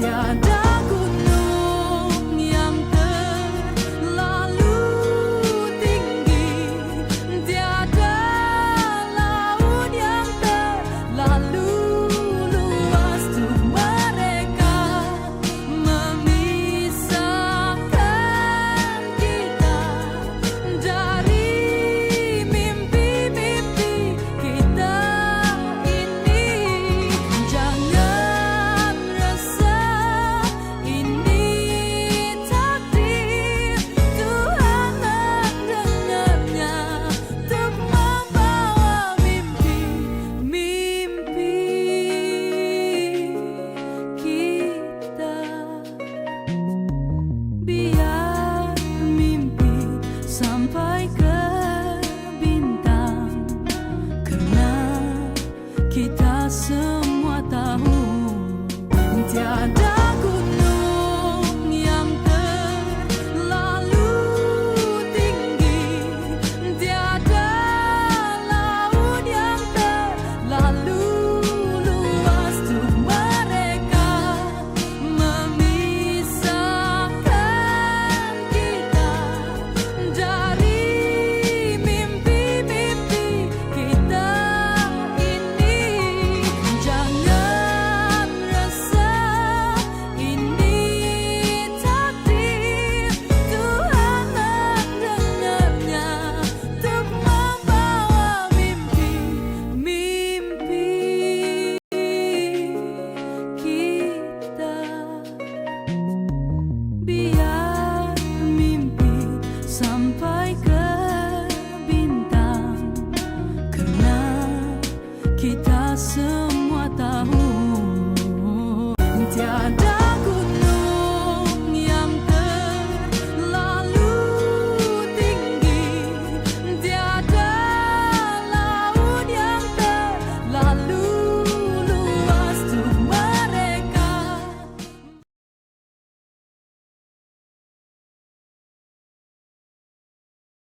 Tiada gunung yang terlalu tinggi, tiada laut yang terlalu luas untuk mereka memisahkan kita dari mimpi-mimpi kita ini. Jangan resah, ini takdir. Tuhan mendengarnya untuk membawa mimpi-mimpi kita. Biar mimpi sampai ke bintang, karena kita semua tahu tiada gunung yang terlalu tinggi, tiada laut yang terlalu luas untuk mereka memisahkan kita dari mimpi-mimpi kita ini. Jangan resah, ini takdir. Tuhan mendengarnya untuk membawa mimpi-mimpi kita. Biar mimpi sampai ke bintang, karena kita semua tahu tiada